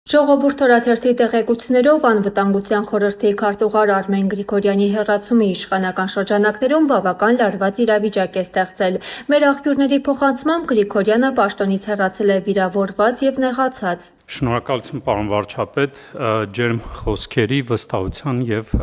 Ժողովուրդ օրաթերթի տեղեկություններով անվտանգության խորհրդի քարտուղար Արմեն Գրիգորյանի հեռացումի իշխանական շրջանակներում բավական լարված իրավիճակ է ստեղծել։ Մեր աղբյուրների փոխանցմամբ Գրիգորյանը պաշտոնից հեռացել է վիրավորված եւ նեղացած։ Շնորհակալություն, պարոն վարչապետ, ջերմ խոսքերի, վստահության եւ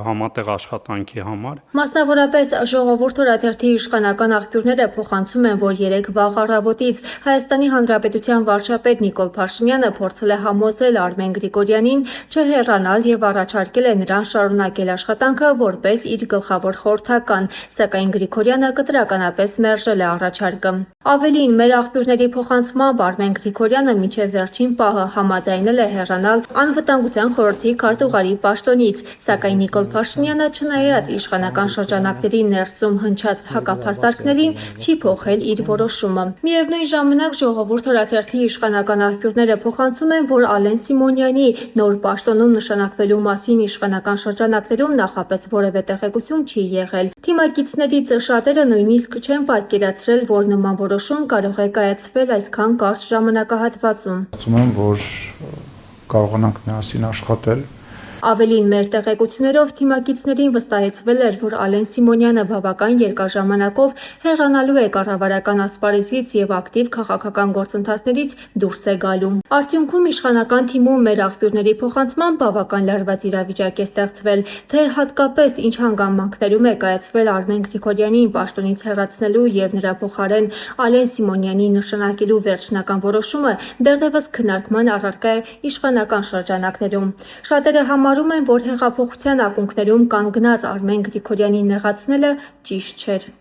համատեղ աշխատանքի համար։ Մասնավորապես Ժողովուրդ օրաթերթի իշխանական աղբյուրները փոխանցում են, որ երեկ վաղ առավոտից Հայաստանի Հանրապետության վարչապետ Նիկոլ Փաշինյանը փորձել է համոզել Արմեն Գրիգորյանին չհեռանալ եւ առաջարկել է նրան շարունակել աշխատանքը որպես իր գլխավոր խորհրդական, սակայն Գրիգորյանը կտրականապես մերժել է առաջարկը։ Ավելին, մեր աղբյուրների փոխանցմամբ Արմեն Գրիգորյանը մինչև վերջին պահը համաձայնել է հեռանալ անվտանգության խորհրդի քարտուղարի պաշտոնից, սակայն Նիկոլ Փաշինյանը, չնայած իշխանական շրջանակների ներսում հնչած հակափաստարկներին, չի փոխել իր որոշումը։ Միևնույն ժամանակ Ժողովուրդ օրաթերթի իշխանական աղբյուրները փոխանցում են, որ Ալեն Սիմոնյանի նոր պաշտոնում նշանակվելու մասին իշխանական շրջանակներում նախապես որևէ տեղեկություն չի եղել։ Թիմակիցներից շատերը նույնիսկ չեն պատկերացրել, որ նման որոշում կարող է կայացվել այսքան կարճ ժամանակահատվածում։ Կարծում եմ, որ կարողանանք միասին աշխատել։ Ավելին, մեր տեղեկություններով թիմակիցներին վստահեցվել էր, որ Ալեն Սիմոնյանը բավական երկար ժամանակով հեռանալու է կառավարական ասպարեզից եւ ակտիվ քաղաքական գործընթացներից դուրս է գալու։ Արդյունքում իշխանական թիմում մեր աղբյուրների փոխանցմամբ բավական լարված իրավիճակ է ստեղծվել, թե հատկապես ինչ հանգամանքներում է կայացվել Արմեն Գրիգորյանին պաշտոնից հեռացնելու եւ նրա փոխարեն Ալեն Սիմոնյանի նշանակելու վերջնական որոշումը դեռևս քննարկման առարկա է իշխանական շրջանակներում։ Շատերը համարում են, որ հեղափոխության ակունքներում կանգնած Արմեն Գրիգորյանին նեղացնելը ճիշտ չէր։